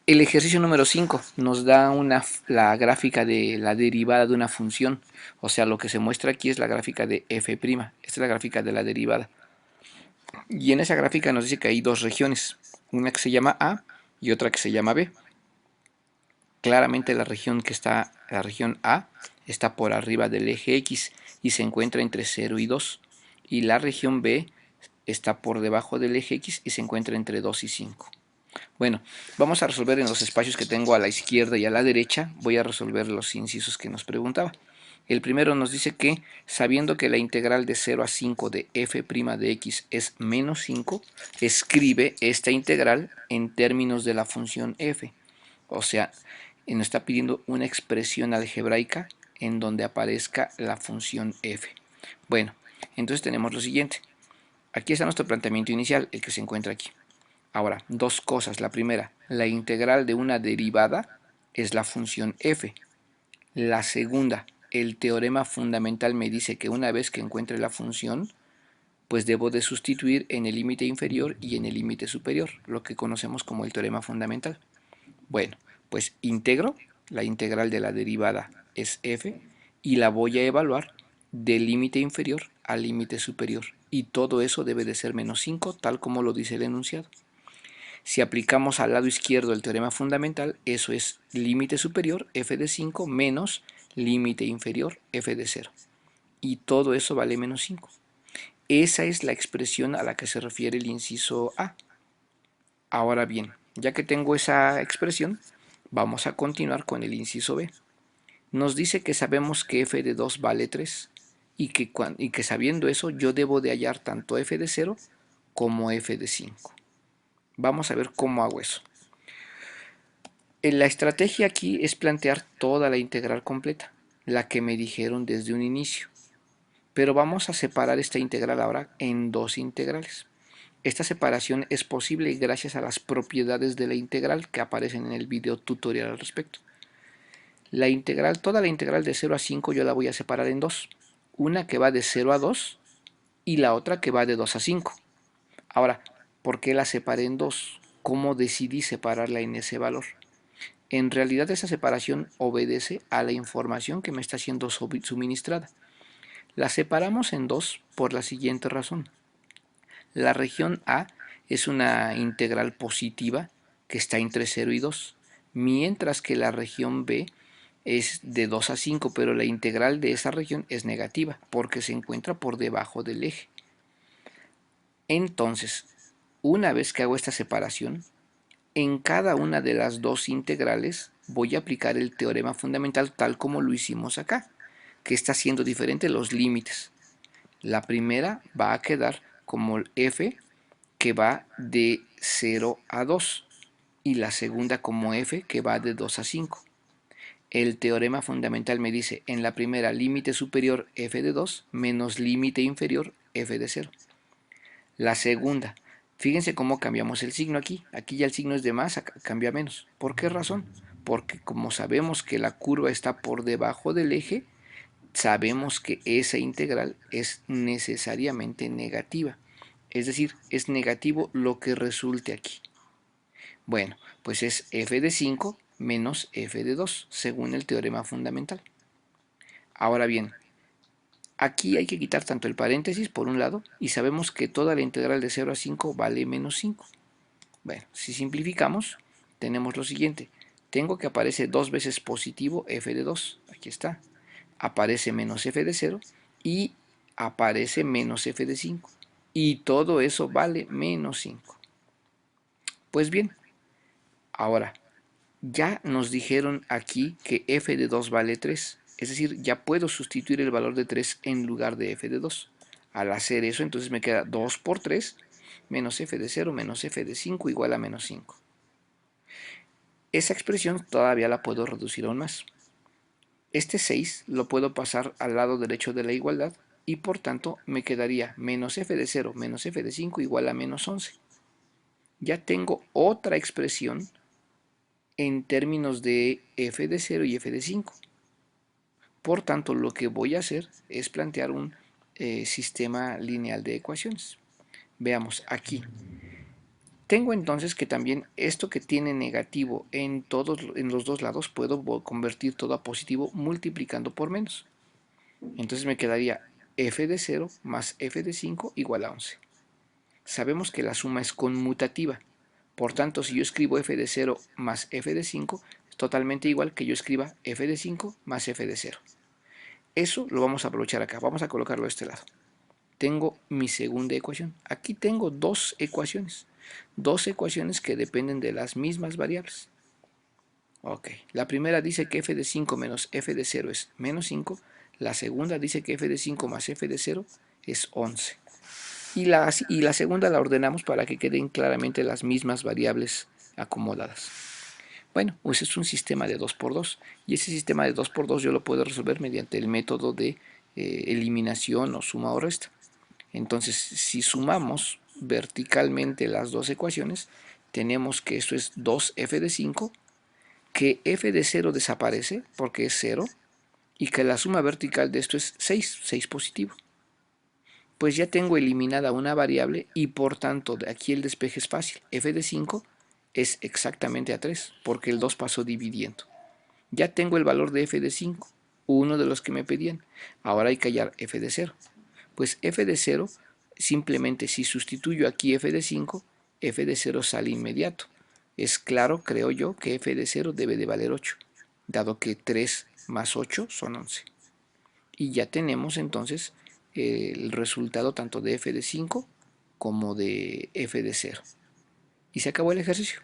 El ejercicio número 5 nos da la gráfica de la derivada de una función. O sea, lo que se muestra aquí es la gráfica de f'. Esta es la gráfica de la derivada. Y en esa gráfica nos dice que hay dos regiones. Una que se llama A y otra que se llama B. Claramente la región A está por arriba del eje X y se encuentra entre 0 y 2. Y la región B está por debajo del eje X y se encuentra entre 2 y 5. Bueno, vamos a resolver en los espacios que tengo a la izquierda y a la derecha. Voy a resolver los incisos que nos preguntaba. El primero nos dice que, sabiendo que la integral de 0 a 5 de f' de x es menos 5, escribe esta integral en términos de la función f. O sea, nos está pidiendo una expresión algebraica en donde aparezca la función f. Bueno, entonces tenemos lo siguiente. Aquí está nuestro planteamiento inicial, el que se encuentra aquí. Ahora, dos cosas. La primera, la integral de una derivada es la función f. La segunda, el teorema fundamental me dice que una vez que encuentre la función, pues debo de sustituir en el límite inferior y en el límite superior, lo que conocemos como el teorema fundamental. Bueno, pues integro, la integral de la derivada es f, y la voy a evaluar del límite inferior al límite superior. Y todo eso debe de ser menos 5, tal como lo dice el enunciado. Si aplicamos al lado izquierdo el teorema fundamental, eso es límite superior f de 5 menos límite inferior f de 0. Y todo eso vale menos 5. Esa es la expresión a la que se refiere el inciso A. Ahora bien, ya que tengo esa expresión, vamos a continuar con el inciso B. Nos dice que sabemos que f de 2 vale 3 y que sabiendo eso yo debo de hallar tanto f de 0 como f de 5. Vamos a ver cómo hago eso. La estrategia aquí es plantear toda la integral completa, la que me dijeron desde un inicio. Pero vamos a separar esta integral ahora en dos integrales. Esta separación es posible gracias a las propiedades de la integral que aparecen en el video tutorial al respecto. Toda la integral de 0 a 5 yo la voy a separar en dos. Una que va de 0 a 2 y la otra que va de 2 a 5. Ahora, ¿por qué la separé en dos? ¿Cómo decidí separarla en ese valor? En realidad esa separación obedece a la información que me está siendo suministrada. La separamos en dos por la siguiente razón. La región A es una integral positiva que está entre 0 y 2, mientras que la región B es de 2 a 5, pero la integral de esa región es negativa porque se encuentra por debajo del eje. Entonces, una vez que hago esta separación, en cada una de las dos integrales voy a aplicar el teorema fundamental tal como lo hicimos acá, que está haciendo diferente los límites. La primera va a quedar como el f que va de 0 a 2 y la segunda como f que va de 2 a 5. El teorema fundamental me dice en la primera límite superior f de 2 menos límite inferior f de 0. La segunda, fíjense cómo cambiamos el signo aquí. Aquí ya el signo es de más, acá cambia menos. ¿Por qué razón? Porque como sabemos que la curva está por debajo del eje, sabemos que esa integral es necesariamente negativa. Es decir, es negativo lo que resulte aquí. Bueno, pues es f de 5 menos f de 2, según el teorema fundamental. Ahora bien, aquí hay que quitar tanto el paréntesis por un lado y sabemos que toda la integral de 0 a 5 vale menos 5. Bueno, si simplificamos, tenemos lo siguiente. Tengo que aparece dos veces positivo f de 2. Aquí está. Aparece menos f de 0 y aparece menos f de 5. Y todo eso vale menos 5. Pues bien, ahora, ya nos dijeron aquí que f de 2 vale 3. Es decir, ya puedo sustituir el valor de 3 en lugar de f de 2. Al hacer eso, entonces me queda 2 por 3 menos f de 0 menos f de 5 igual a menos 5. Esa expresión todavía la puedo reducir aún más. Este 6 lo puedo pasar al lado derecho de la igualdad y por tanto me quedaría menos f de 0 menos f de 5 igual a menos 11. Ya tengo otra expresión en términos de f de 0 y f de 5. Por tanto, lo que voy a hacer es plantear un sistema lineal de ecuaciones. Veamos aquí. Tengo entonces que también esto que tiene negativo en los dos lados, puedo convertir todo a positivo multiplicando por menos. Entonces me quedaría f de 0 más f de 5 igual a 11. Sabemos que la suma es conmutativa. Por tanto, si yo escribo f de 0 más f de 5, es totalmente igual que yo escriba f de 5 más f de 0. Eso lo vamos a aprovechar acá. Vamos a colocarlo de este lado. Tengo mi segunda ecuación. Aquí tengo dos ecuaciones. Dos ecuaciones que dependen de las mismas variables. Ok, la primera dice que f de 5 menos f de 0 es menos 5. La segunda dice que f de 5 más f de 0 es 11. Y la segunda la ordenamos para que queden claramente las mismas variables acomodadas. Bueno, pues es un sistema de 2 por 2. Y ese sistema de 2 por 2 yo lo puedo resolver mediante el método de eliminación o suma o resta. Entonces, si sumamos verticalmente las dos ecuaciones, tenemos que esto es 2f de 5, que f de 0 desaparece porque es 0, y que la suma vertical de esto es 6 positivo. Pues ya tengo eliminada una variable y por tanto de aquí el despeje es fácil. F de 5 es exactamente a 3 porque el 2 pasó dividiendo. Ya tengo el valor de f de 5, uno de los que me pedían. Ahora hay que hallar f de 0. Pues f de 0, simplemente si sustituyo aquí f de 5, f de 0 sale inmediato. Es claro, creo yo, que f de 0 debe de valer 8, dado que 3 más 8 son 11. Y ya tenemos entonces el resultado tanto de f de 5 como de f de 0. Y se acabó el ejercicio.